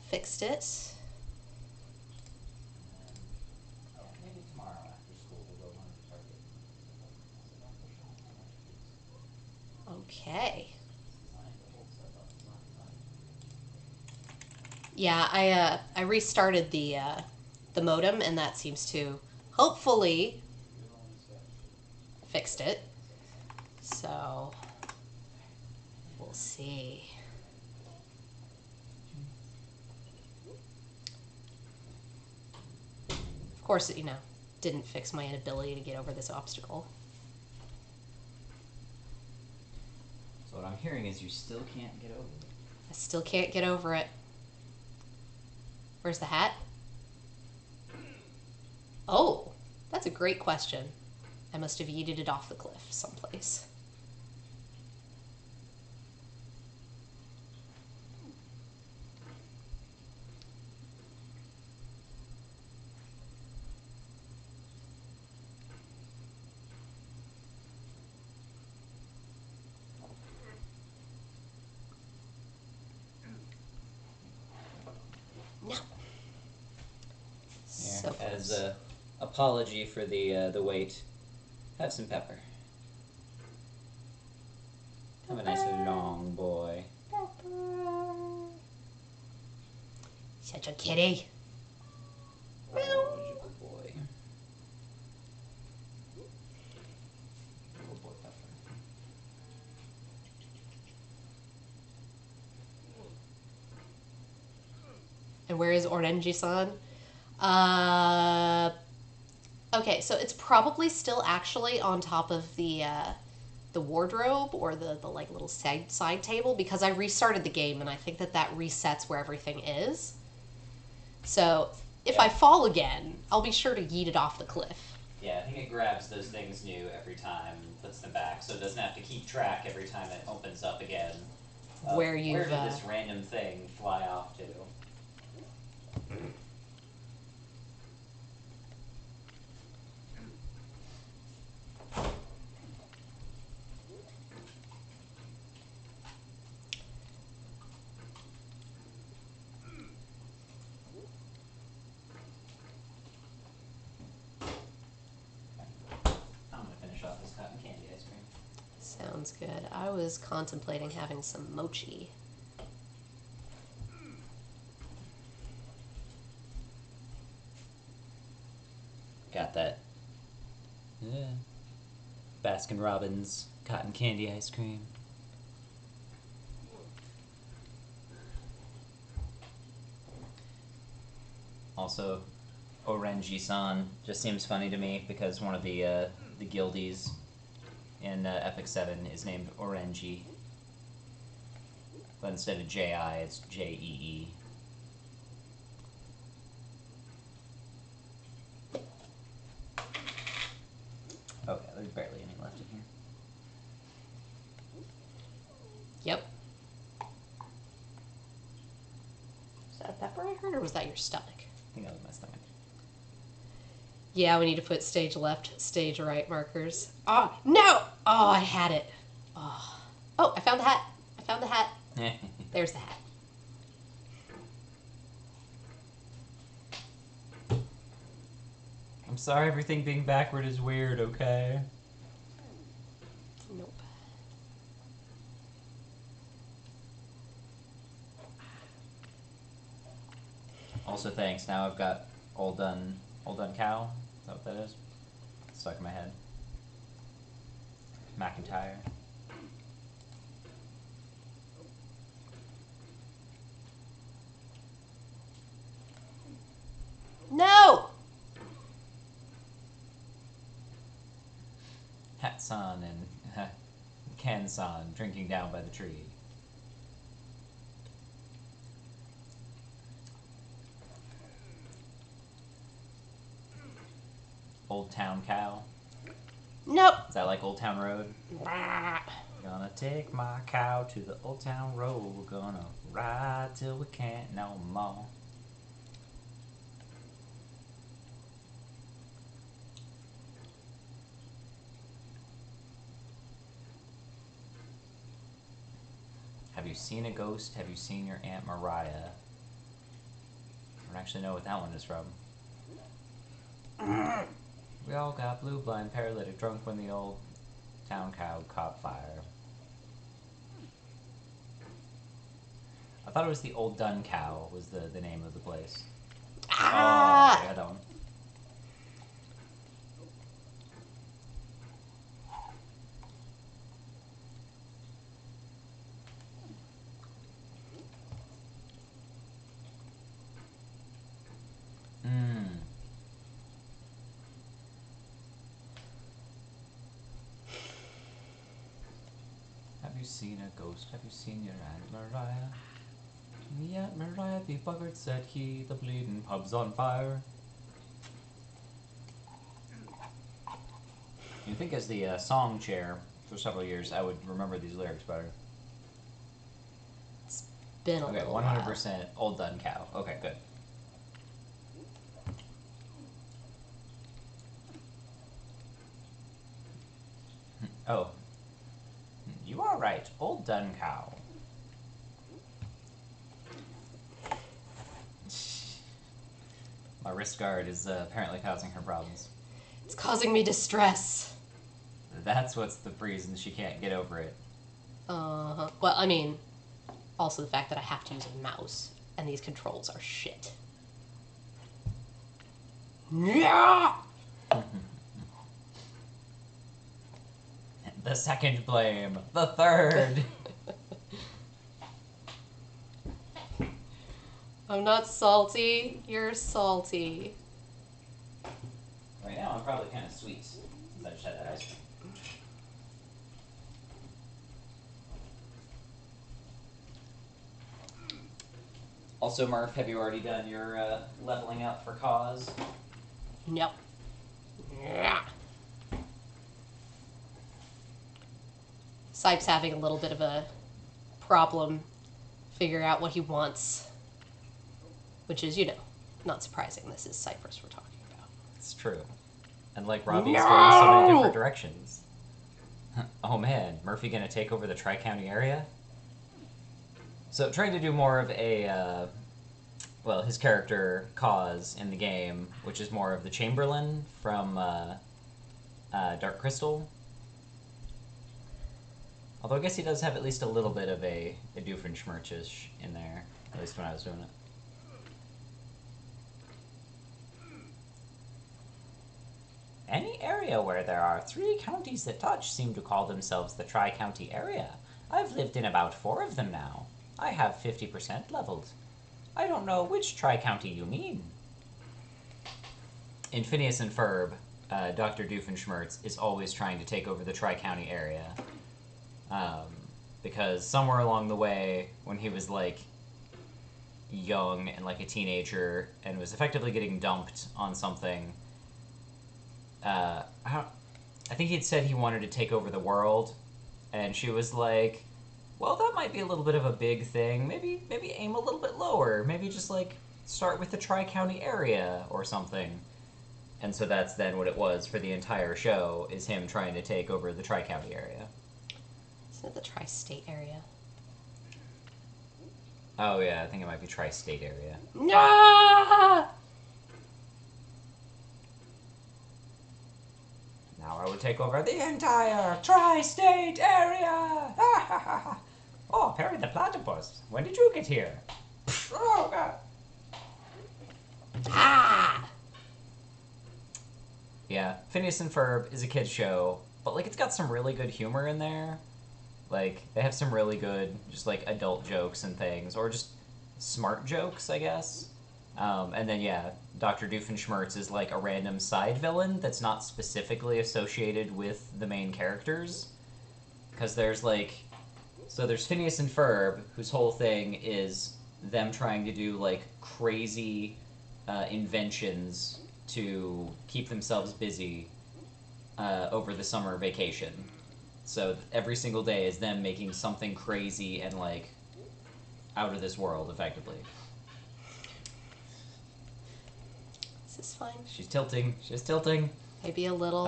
fixed it. Yeah, maybe tomorrow after school we'll go run to Target. Don't push it too much, please. Okay. It's designed to hold stuff up. It's not designed. Yeah, I restarted the modem, and that seems to hopefully fixed it. So we'll see. Of course, it, didn't fix my inability to get over this obstacle. So what I'm hearing is you still can't get over it. I still can't get over it. Where's the hat? Oh, that's a great question. I must have yeeted it off the cliff someplace. No. So as a apology for the wait, have some pepper. Have a nice long boy. Pepper. Such a kitty. Oh, he's a good boy. Good boy, Pepper. And where is Orangi-san? Okay, so it's probably still actually on top of the wardrobe or the like little side table, because I restarted the game and I think that resets where everything is. So if I fall again, I'll be sure to yeet it off the cliff. Yeah, I think it grabs those things new every time and puts them back, so it doesn't have to keep track every time it opens up again. Where did this random thing fly off to? I'm gonna finish off this cotton candy ice cream. Sounds good. I was contemplating having some mochi. Got that. Yeah. Baskin Robbins cotton candy ice cream. Also, Orangi-san just seems funny to me because one of the guildies in Epic 7 is named Orangi. But instead of J-I, it's J-E-E. Oh yeah, there's barely any left in here. Yep. Was that a pepper I heard, or was that your stomach? I think that was my stomach. Yeah, we need to put stage left, stage right markers. Oh, no! Oh, I had it. Oh, I found the hat. I found the hat. There's the hat. I'm sorry, everything being backward is weird, okay? Nope. Also, thanks. Now I've got Old Done Cow. Is that what that is? Stuck in my head. McIntyre. No! Hat-san and Ken-san drinking down by the tree. Old Town Cow. Nope. Is that like Old Town Road? Bah. Gonna take my cow to the Old Town Road. We're gonna ride till we can't no more. Have you seen a ghost? Have you seen your Aunt Mariah? actually know what that one is from. We all got blue, blind, paralytic, drunk when the old town cow caught fire. I thought it was the Old Dun Cow was the name of the place. Ah! Oh, yeah, that one. Have you seen a ghost? Have you seen your Aunt Mariah? Me Aunt Mariah be buggered, said he, the bleeding pub's on fire. You think as the song chair for several years, I would remember these lyrics better. It's been a Okay, little 100% while. Old Dun Cow. Okay, good. Oh. You are right, Old Dun Cow. My wrist guard is apparently causing her problems. It's causing me distress. That's what's the reason she can't get over it. Uh-huh. Well, I mean, also the fact that I have to use a mouse, and these controls are shit. Yeah! The second blame. The third. I'm not salty. You're salty. Right now I'm probably kind of sweet since I just had that ice cream. Also, Murph, have you already done your leveling up for cause? No. Yeah. Sipe's having a little bit of a problem figuring out what he wants. Which is, not surprising. This is Cypress we're talking about. It's true. And like Robbie's going so many different directions. Oh man, Murphy gonna take over the Tri-County area? So trying to do more of a, well, his character, Cause, in the game, which is more of the Chamberlain from Dark Crystal. Although I guess he does have at least a little bit of a Doofenshmirtz-ish in there, at least when I was doing it. Any area where there are 3 counties that touch seem to call themselves the Tri-County area. I've lived in about 4 of them now. I have 50% leveled. I don't know which Tri-County you mean. In Phineas and Ferb, Dr. Doofenshmirtz is always trying to take over the Tri-County area. Because somewhere along the way, when he was, like, young and, like, a teenager, and was effectively getting dumped on something, I think he'd said he wanted to take over the world, and she was like, well, that might be a little bit of a big thing. Maybe aim a little bit lower. Maybe just, like, start with the Tri-County area or something. And so that's then what it was for the entire show, is him trying to take over the Tri-County area. Isn't it the tri-state area? Oh, yeah, I think it might be tri-state area. No! Now I would take over the entire tri-state area! Oh, Perry the Platypus, when did you get here? Oh, God. Ah! Yeah, Phineas and Ferb is a kid's show, but, like, it's got some really good humor in there. Like, they have some really good, just, like, adult jokes and things, or just smart jokes, I guess. And then, yeah, Dr. Doofenshmirtz is, like, a random side villain that's not specifically associated with the main characters. Because there's, like... So there's Phineas and Ferb, whose whole thing is them trying to do, like, crazy inventions to keep themselves busy over the summer vacation. So every single day is them making something crazy and, like, out of this world, effectively. Is this fine? She's tilting. She's tilting. Maybe a little.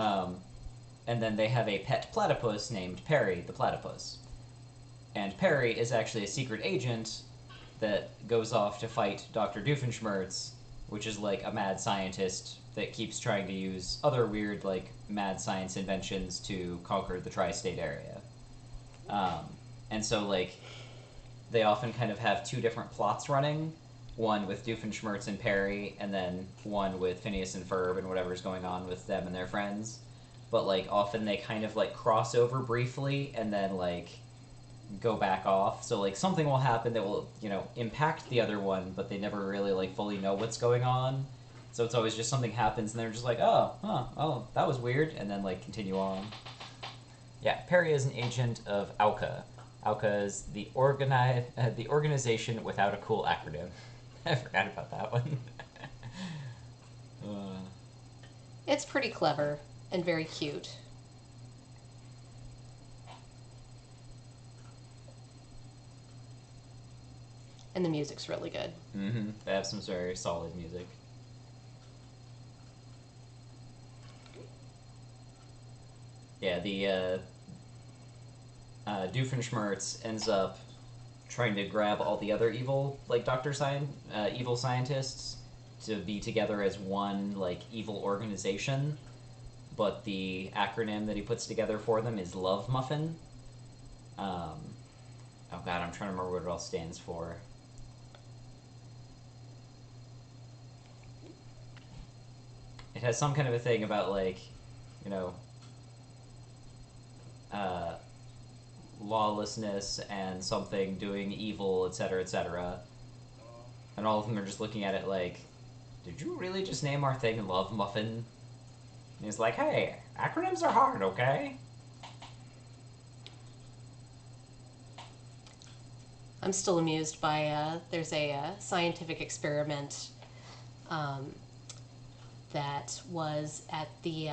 And then they have a pet platypus named Perry the Platypus. And Perry is actually a secret agent that goes off to fight Dr. Doofenshmirtz which is like a mad scientist that keeps trying to use other weird like mad science inventions to conquer the tri-state area. Um, and so like they often kind of have two different plots running. One with Doofenshmirtz and Perry, and then one with Phineas and Ferb and whatever's going on with them and their friends. But like often they kind of like cross over briefly and then like go back off. So like something will happen that will, impact the other one, but they never really like fully know what's going on. So it's always just something happens and they're just like, oh, that was weird, and then like continue on. Yeah, Perry is an agent of AUKA. AUKA is the organization without a cool acronym. I forgot about that one. It's pretty clever and very cute. And the music's really good. Mm-hmm. They have some very solid music. Yeah, the Doofenshmirtz ends up trying to grab all the other evil, like evil scientists to be together as one like evil organization. But the acronym that he puts together for them is Love Muffin. Oh god, I'm trying to remember what it all stands for. It has some kind of a thing about like, you know, uh, lawlessness and something doing evil, etc., etc. And all of them are just looking at it like, did you really just name our thing Love Muffin? And he's like, hey, acronyms are hard, okay? I'm still amused by there's a scientific experiment that was at the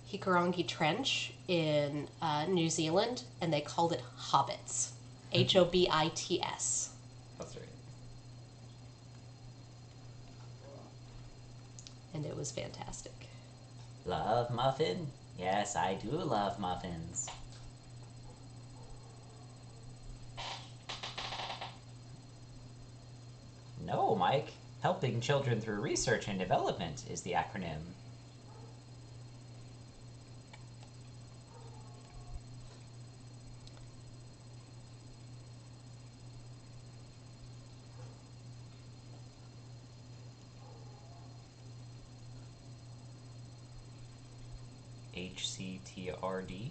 Hikurangi Trench in New Zealand, and they called it hobbits. Hobits. That's right. And it was fantastic. Love muffin? Yes, I do love muffins. No, Mike. Helping children through research and development is the acronym. HCTRD.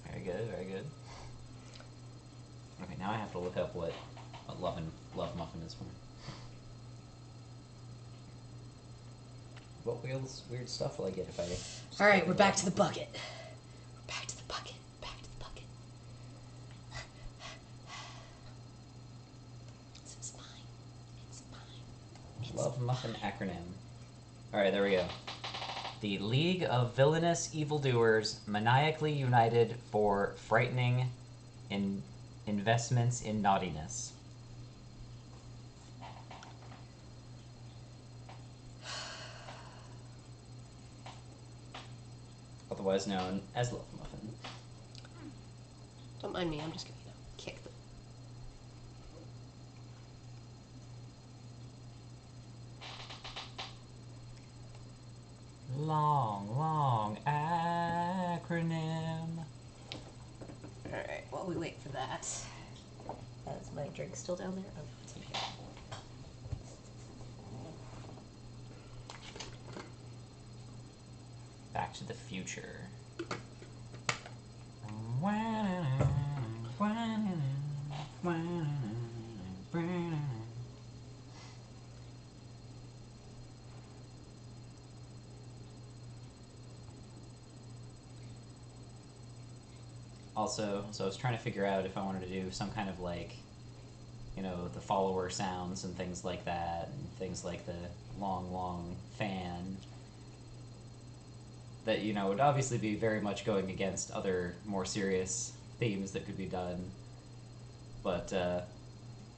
Very good, very good. Okay, now I have to look up what love muffin is for. What weird stuff will I get if I... All right, we're back to the bucket. Back to the bucket. Back to the bucket. This is fine. It's fine. It's Love muffin acronym. Alright, there we go. The League of Villainous Evildoers maniacally united for frightening investments in naughtiness. Otherwise known as Love Muffin. Don't mind me. I'm just gonna kick the. Long acronym. All right. While we wait for that, is my drink still down there? Oh no, it's in here. Back to the Future. Also, so I was trying to figure out if I wanted to do some kind of like, the follower sounds and things like that, and things like the long fan. That, would obviously be very much going against other more serious themes that could be done. But then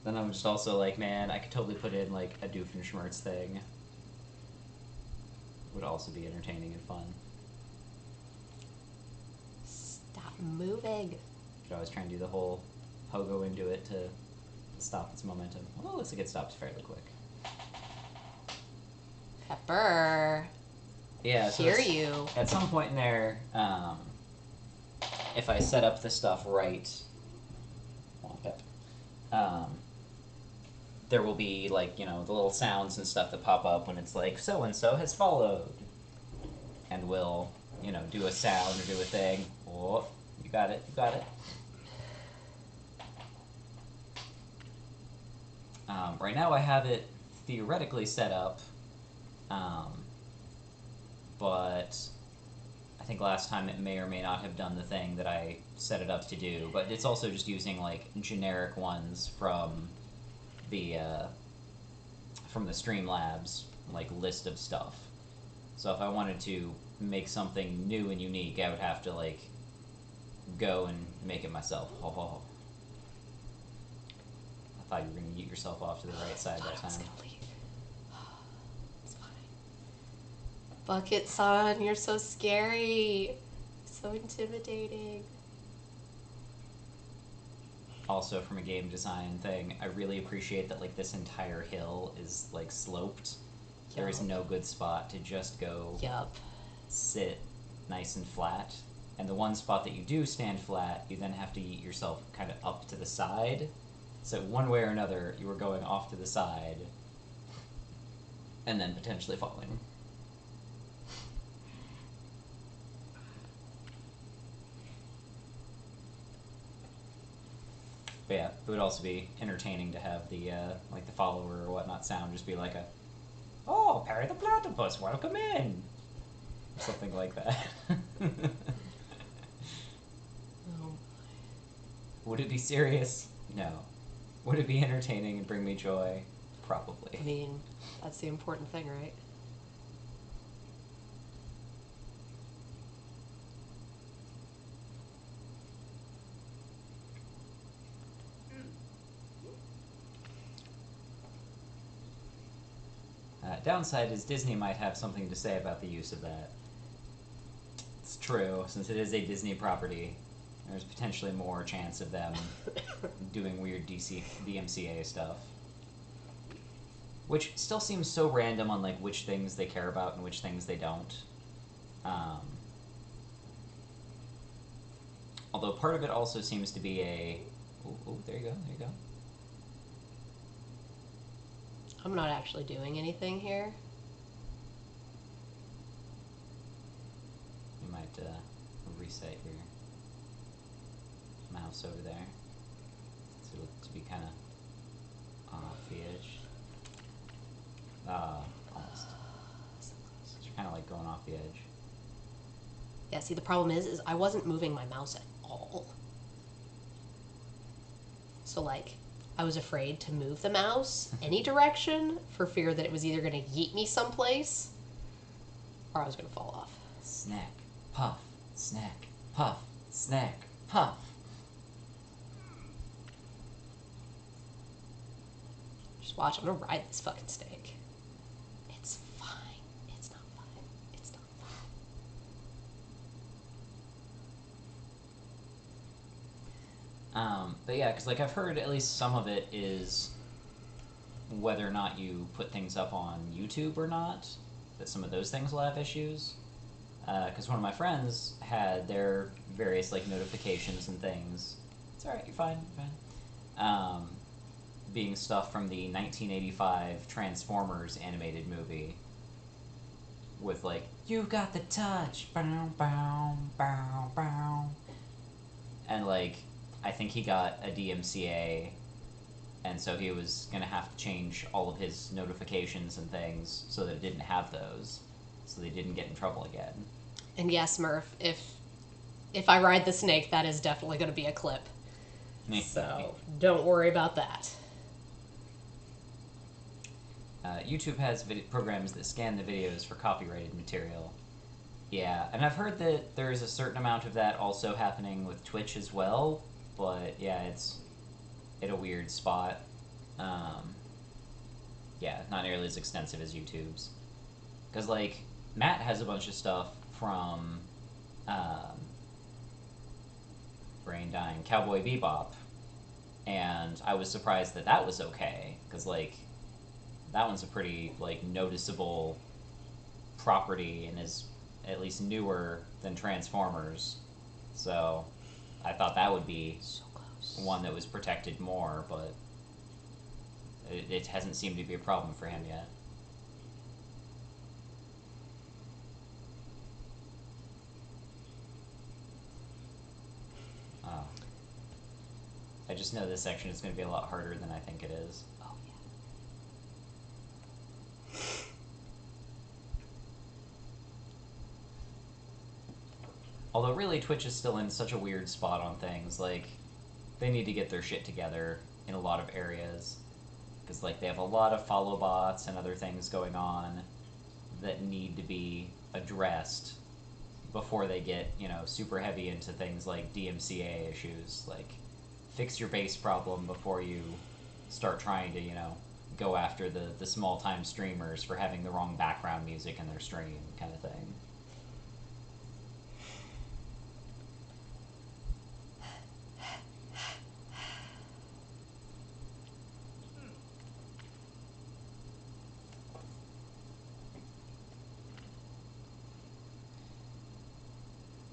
I'm just also like, man, I could totally put in like a Doofenshmirtz thing. Would also be entertaining and fun. Stop moving. Could always try and do the whole pogo into it to stop its momentum. Well, it looks like it stops fairly quick. Pepper. Yeah, so Hear you. at some point in there, if I set up the stuff right, there will be like the little sounds and stuff that pop up when it's like so and so has followed, and will do a sound or do a thing. Oh, you got it, you got it. Right now I have it theoretically set up, but I think last time it may or may not have done the thing that I set it up to do. But it's also just using like generic ones from the Streamlabs like list of stuff. So if I wanted to make something new and unique, I would have to like go and make it myself. Ho ho ho. I thought you were gonna yeet yourself off to the right side that time. I was gonna leave. It's fine. Bucket son, you're so scary. So intimidating. Also, from a game design thing, I really appreciate that like this entire hill is like sloped. There is no good spot to just go sit nice and flat. And the one spot that you do stand flat, you then have to yeet yourself kind of up to the side. So one way or another, you were going off to the side and then potentially falling. But yeah, it would also be entertaining to have the like the follower or whatnot sound just be like a, "Oh, Perry the Platypus, welcome in," something like that. Oh. Would it be serious? No. Would it be entertaining and bring me joy? Probably. I mean, that's the important thing, right? Downside is Disney might have something to say about the use of that. It's true, since it is a Disney property, there's potentially more chance of them doing weird DMCA stuff. Which still seems so random on like which things they care about and which things they don't. Although part of it also seems to be a... Oh, there you go, there you go. I'm not actually doing anything here. You might reset your mouse over there. So it looks to be kind of off the edge. Almost. So you're kind of like going off the edge. Yeah, see, the problem is I wasn't moving my mouse at all. So, like, I was afraid to move the mouse any direction for fear that it was either going to yeet me someplace or I was going to fall off. Snack, puff, snack, puff, snack, puff. Just watch, I'm going to ride this fucking snake. It's fine. It's not fine. It's not fine. But yeah, because like I've heard at least some of it is whether or not you put things up on YouTube or not, that some of those things will have issues. Because one of my friends had their various like notifications and things. It's alright, you're fine, you're fine. Being stuff from the 1985 Transformers animated movie. With like, you got the touch, bow, bow, bow, bow. And like, I think he got a DMCA, and so he was gonna have to change all of his notifications and things so that it didn't have those, so they didn't get in trouble again. And yes, Murph, if I ride the snake, that is definitely going to be a clip. So don't worry about that. YouTube has programs that scan the videos for copyrighted material. Yeah, and I've heard that there's a certain amount of that also happening with Twitch as well, but yeah, it's at a weird spot. Yeah, not nearly as extensive as YouTube's. Because, like, Matt has a bunch of stuff from brain dying, Cowboy Bebop, and I was surprised that that was okay, because, like, that one's a pretty, like, noticeable property and is at least newer than Transformers. So I thought that would be So close. one that was protected more, but it hasn't seemed to be a problem for him yet. Oh. I just know this section is going to be a lot harder than I think it is. Oh, yeah. Although, really, Twitch is still in such a weird spot on things. Like, they need to get their shit together in a lot of areas. Because, like, they have a lot of follow bots and other things going on that need to be addressed before they get, you know, super heavy into things like DMCA issues. Like, fix your base problem before you start trying to, you know, go after the small time streamers for having the wrong background music in their stream, kind of thing.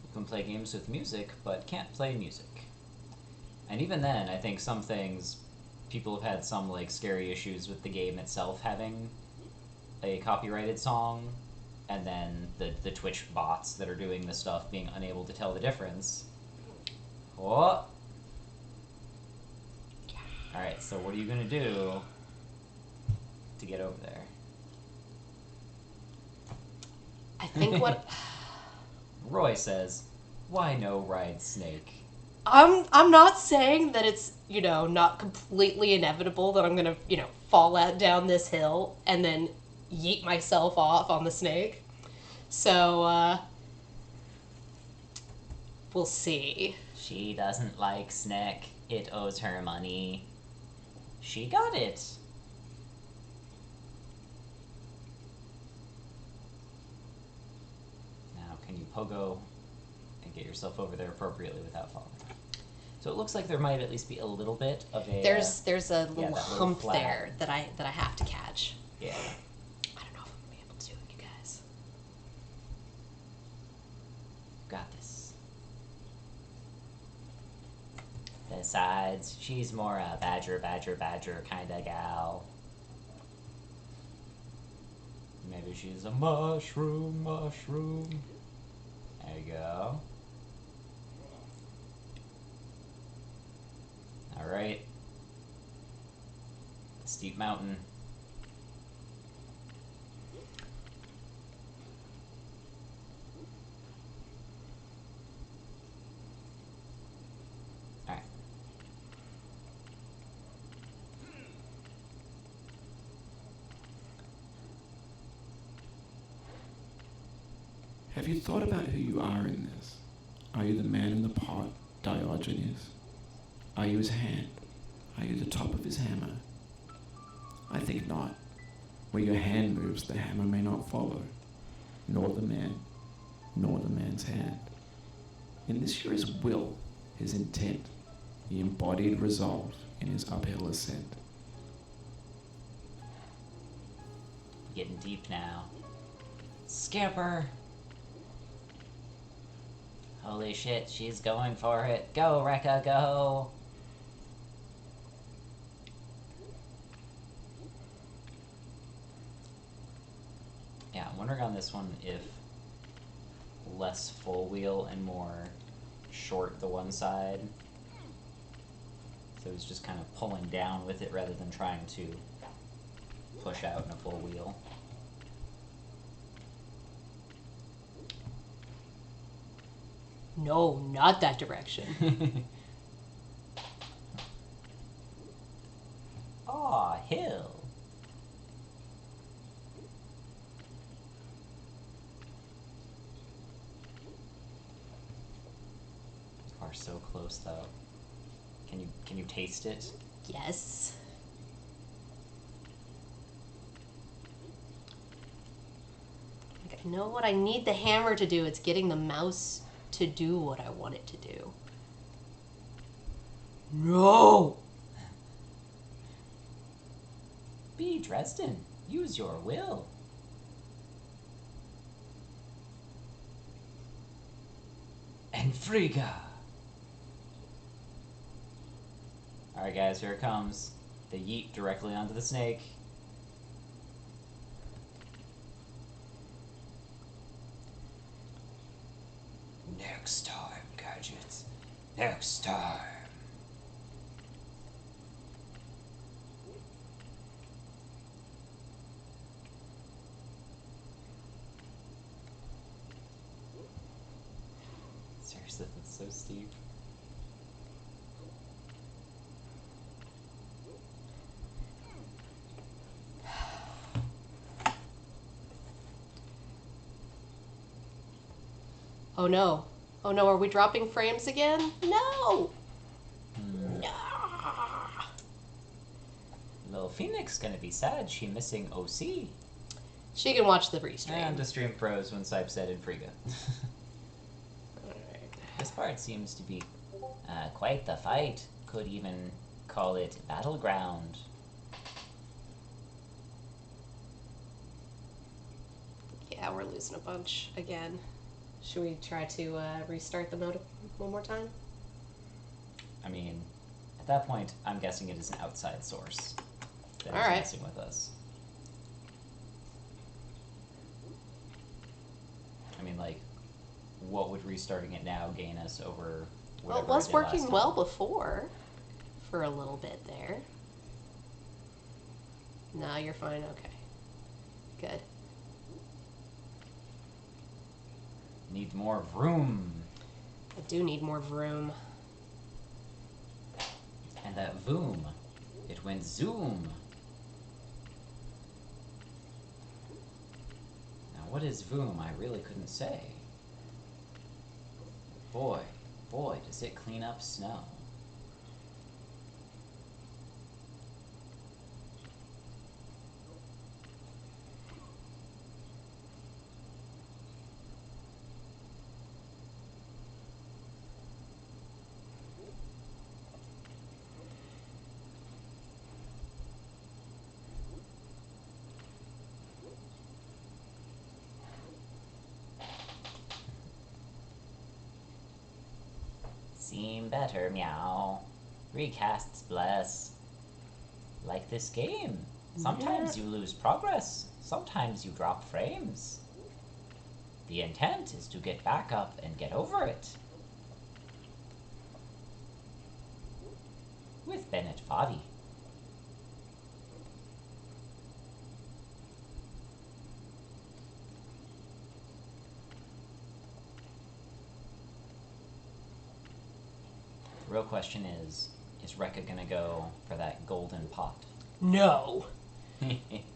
You can play games with music, but can't play music. And even then, I think some things, people have had some, like, scary issues with the game itself having a copyrighted song, and then the Twitch bots that are doing this stuff being unable to tell the difference. Oh! Alright, so what are you gonna do to get over there? I think what Roy says, why no ride Snake? I'm not saying that it's, you know, not completely inevitable that I'm gonna, you know, fall out down this hill and then yeet myself off on the snake. So we'll see. She doesn't like Snake. It owes her money. She got it. Now, can you pogo and get yourself over there appropriately without falling? So it looks like there might at least be a little bit of a... There's a little that little hump flag. there that I have to catch. Yeah. I don't know if I'm gonna be able to do it, you guys. Got this. Besides, she's more a badger kind of gal. Maybe she's a mushroom. There you go. Alright. Steep mountain. Alright. Have you thought about who you are in this? Are you the man in the pot, Diogenes? Are you his hand? Are you the top of his hammer? I think not. Where your hand moves, the hammer may not follow, nor the man, nor the man's hand. In this here is will, his intent, the embodied resolve in his uphill ascent. Getting deep now. Skipper! Holy shit, she's going for it. Go, Rekka, go! Yeah, I'm wondering on this one if less full wheel and more short the one side. So it's just kind of pulling down with it rather than trying to push out in a full wheel. No, not that direction. Aw, hill. You are so close though. Can you taste it? Yes. Like, I know what I need the hammer to do. It's getting the mouse to do what I want it to do. No! Be Dresden, use your will. And Frigga. Alright guys, here it comes. They yeet directly onto the snake. Next time, Gadgets. Next time. Seriously, that's so steep. Oh no. Oh no, are we dropping frames again? No! No! Little Phoenix gonna be sad she missing OC. She can watch the restream. And to stream pros when Sype said in Frigga. Alright. This part seems to be quite the fight. Could even call it battleground. Yeah, we're losing a bunch again. Should we try to restart the mode one more time? I mean, at that point, I'm guessing it is an outside source that is Alright. messing with us. I mean, like, what would restarting it now gain us over Well, whatever it was did working last well time? before. For a little bit there. No, you're fine. Okay. Good. Need more vroom. I do need more vroom. And that voom, it went zoom. Now, what is voom? I really couldn't say. Boy, does it clean up snow. Seem better, meow. Recasts bless. Like this game. Sometimes you lose progress. Sometimes you drop frames. The intent is to get back up and get over it. With Bennett Foddy. The real question is Rekka gonna go for that golden pot? No.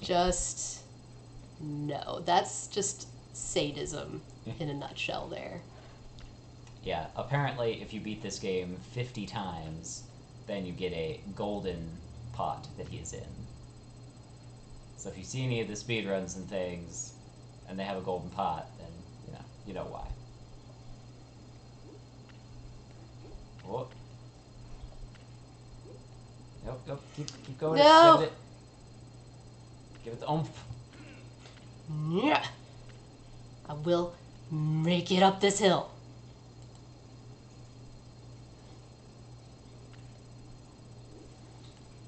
Just no. That's just sadism in a nutshell there. Yeah, apparently if you beat this game 50 times, then you get a golden pot that he is in. So if you see any of the speedruns and things, and they have a golden pot, then, you know why. Oh. Nope, keep going. No! Give it the oomph. Yeah. I will make it up this hill.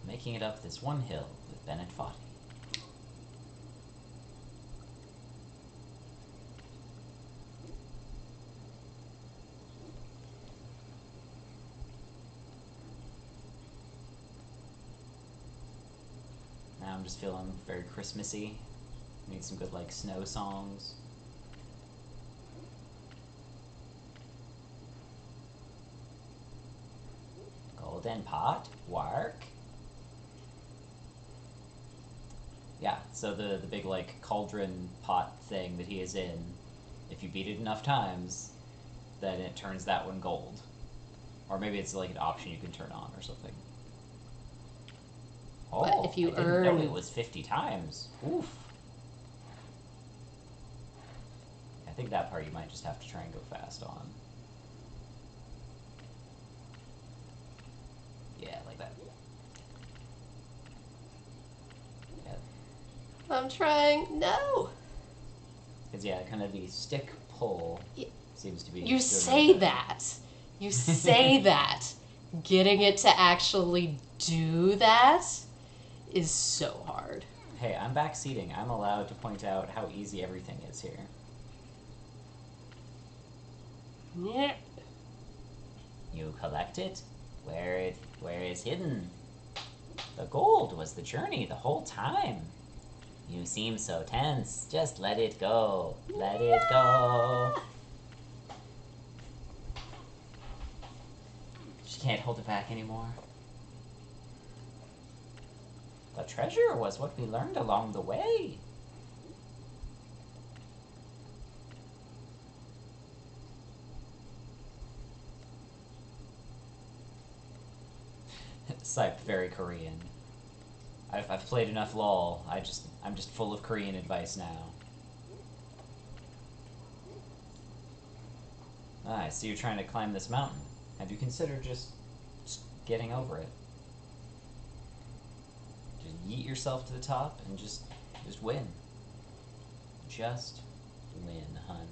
Making it up this one hill with Bennett Foddy. Now I'm just feeling very Christmassy. Need some good, like, snow songs. Golden pot? Work? Yeah, so the big, like, cauldron pot thing that he is in, if you beat it enough times, then it turns that one gold. Or maybe it's, like, an option you can turn on or something. Oh, But if you I didn't know earn- it was 50 times. Oof. I think that part you might just have to try and go fast on. Yeah, like that. I'm trying. No. Because, yeah, kind of the stick pull seems to be... You say that. You say that. Getting it to actually do that is so hard. Hey, I'm backseating. I'm allowed to point out how easy everything is here. Yeah. You collect it where it's hidden. The gold was the journey the whole time. You seem so tense. Just let it go. Let it go. She can't hold it back anymore. The treasure was what we learned along the way. Sipe, very Korean. I've played enough LOL. I'm just full of Korean advice now. I see you're trying to climb this mountain. Have you considered just getting over it? Just yeet yourself to the top and just win. Just win, hun.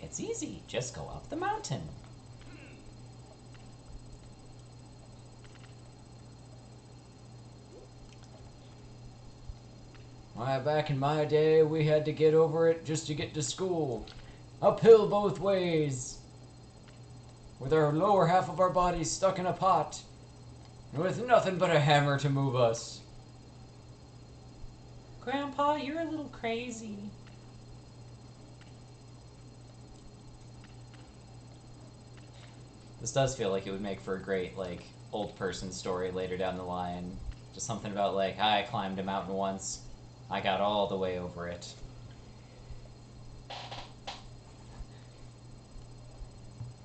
It's easy. Just go up the mountain. Why, back in my day, we had to get over it just to get to school. Uphill both ways. With our lower half of our bodies stuck in a pot. And with nothing but a hammer to move us. Grandpa, you're a little crazy. This does feel like it would make for a great, like, old person story later down the line. Just something about, like, I climbed a mountain once. I got all the way over it.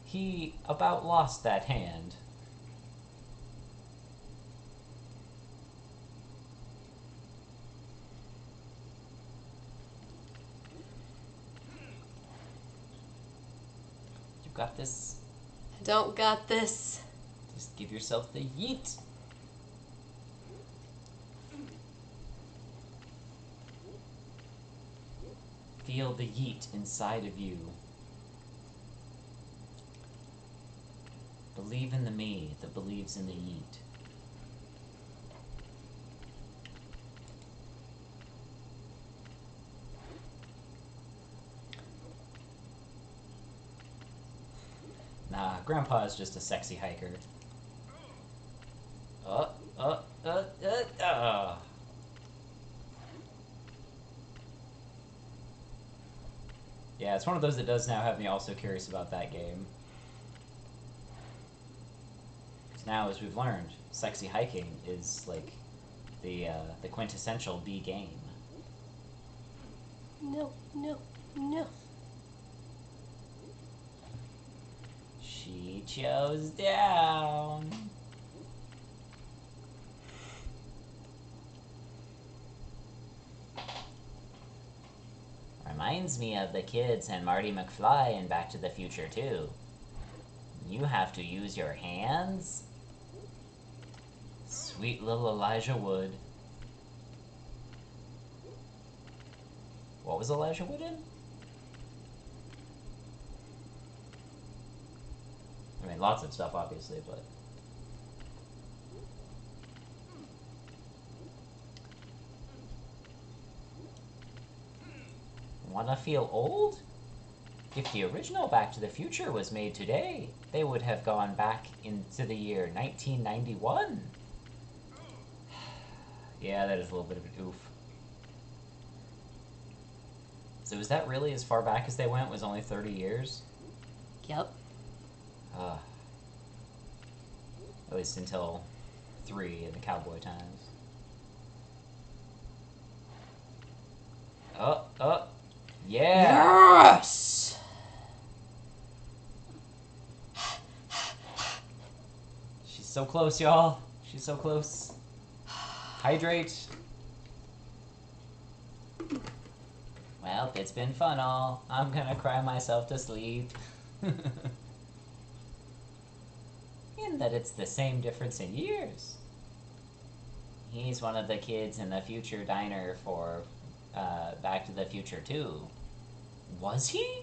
He about lost that hand. You got this. I don't got this. Just give yourself the yeet. Feel the yeet inside of you. Believe in the me that believes in the yeet. Nah, Grandpa is just a sexy hiker. Yeah, it's one of those that does now have me also curious about that game. Because now, as we've learned, sexy hiking is like the quintessential B game. No, no, no. She chose down. Reminds me of the kids and Marty McFly in Back to the Future too. You have to use your hands? Sweet little Elijah Wood. What was Elijah Wood in? I mean, lots of stuff, obviously, but... Wanna feel old? If the original Back to the Future was made today, they would have gone back into the year 1991. Yeah, that is a little bit of an oof. So is that really as far back as they went? Was only 30 years? Yep. At least until 3 in the cowboy times. Yeah! Yes! She's so close, y'all. She's so close. Hydrate. Well, it's been fun all. I'm gonna cry myself to sleep. You imagine that it's the same difference in years. He's one of the kids in the future diner for Back to the Future 2. Was he?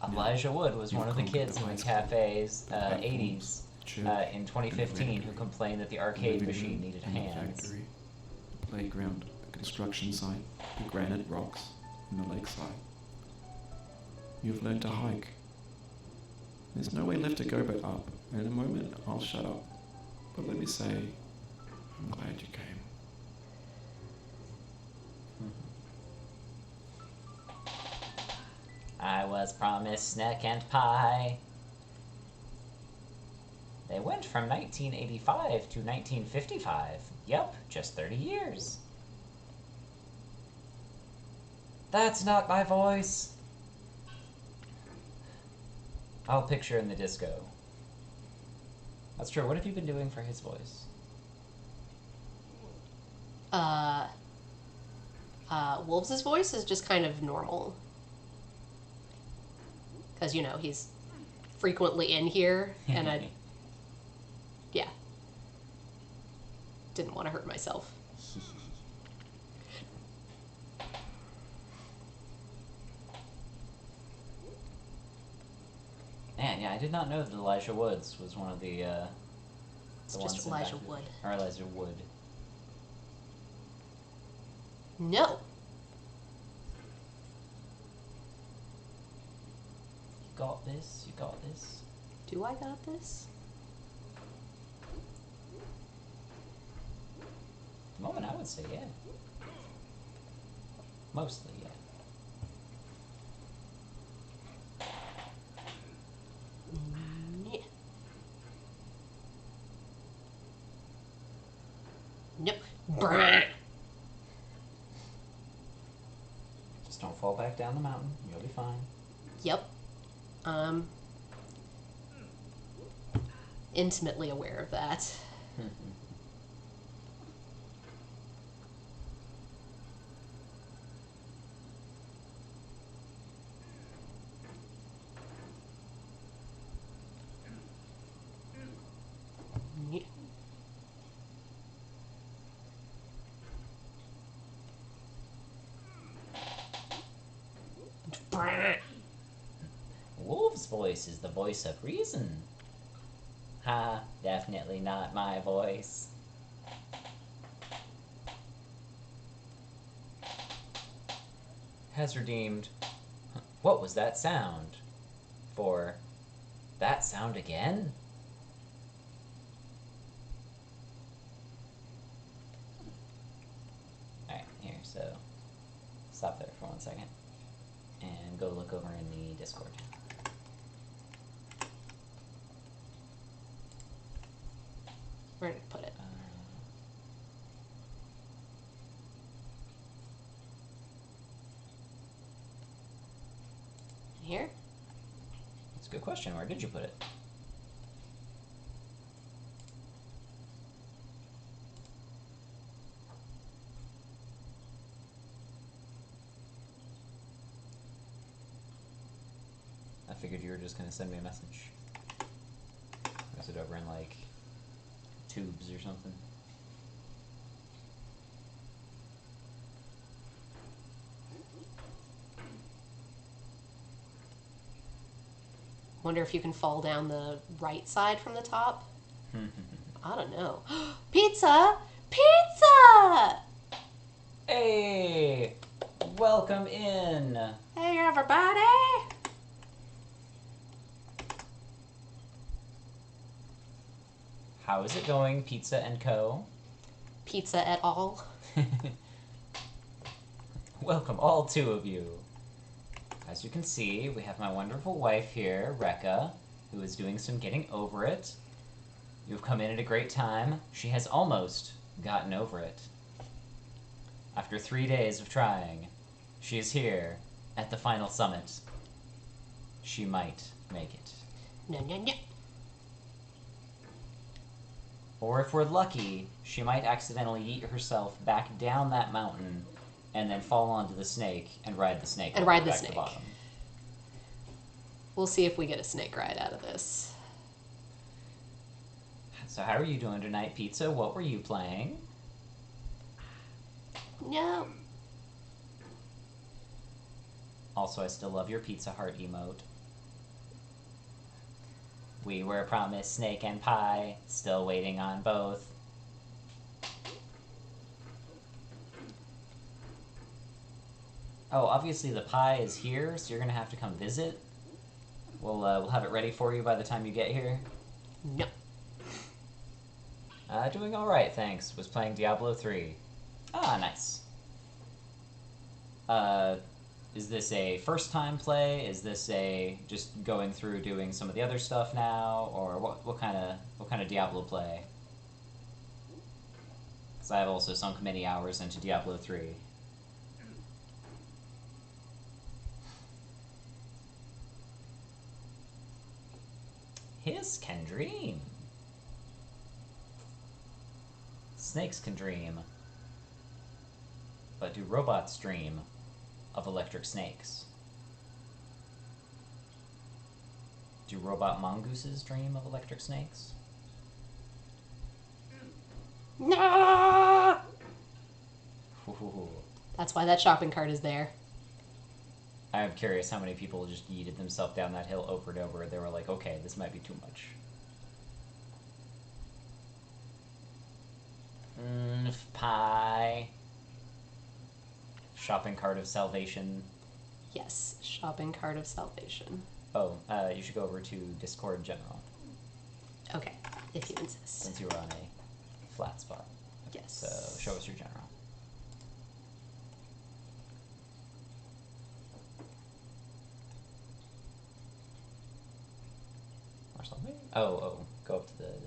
Elijah Wood was one of the kids in the cafe's 80s in 2015 who complained that the arcade machine needed hands. Factory, the playground, the construction site, the granite rocks, and the lakeside. You've learned to hike. There's no way left to go but up, and in a moment I'll shut up. But let me say, I'm glad you came. I was promised snack and pie. They went from 1985 to 1955. Yep, just 30 years. That's not my voice. I'll picture in the disco. That's true. What have you been doing for his voice? Wolves' voice is just kind of normal. Because, he's frequently in here, and yeah. Didn't want to hurt myself. Man, yeah, I did not know that Elijah Woods was one of the It's ones just in Elijah Back to- Wood. Or Elijah Wood. No. You got this, you got this. Do I got this? At the moment, I would say yeah. Mostly, yeah. Yeah. Nope. Brrr. Just don't fall back down the mountain. You'll be fine. Yep. Intimately aware of that. Yeah. Brrr. Wolf's voice is the voice of reason. Ha, definitely not my voice. Has redeemed. What was that sound? For that sound again? Alright, here, so stop there for 1 second and go look over in the Discord. Where did I put it? Here? That's a good question. Where did you put it? I figured you were just going to send me a message. Or is it over in, like, tubes or something? Wonder if you can fall down the right side from the top? I don't know. Pizza! Pizza! Hey! Welcome in! Hey, everybody! How is it going, Pizza and Co.? Pizza et al. Welcome, all two of you. As you can see, we have my wonderful wife here, Rekka, who is doing some getting over it. You've come in at a great time. She has almost gotten over it. After 3 days of trying, she is here at the final summit. She might make it. No, no, no. Or if we're lucky, she might accidentally yeet herself back down that mountain and then fall onto the snake and ride the snake. And all the way ride the back to snake. bottom. We'll see if we get a snake ride out of this. So how are you doing tonight, Pizza? What were you playing? No. Also, I still love your Pizza Heart emote. We were promised snake and pie, still waiting on both. Oh, obviously the pie is here, so you're gonna have to come visit. We'll have it ready for you by the time you get here. No. Doing all right, thanks. Was playing Diablo 3. Ah, nice. Is this a first-time play? Is this a just going through doing some of the other stuff now, or what kind of Diablo play? Because I have also sunk many hours into Diablo 3. Hiss can dream. Snakes can dream. But do robots dream of electric snakes? Do robot mongooses dream of electric snakes? No. Ooh. That's why that shopping cart is there. I'm curious how many people just yeeted themselves down that hill over and over. They were like, okay, this might be too much. Pie. Shopping cart of salvation. Yes, shopping cart of salvation. Oh, you should go over to Discord General, Okay, if you insist. since you were on a flat spot. Yes. So, show us your general. Or something? Oh, go up to the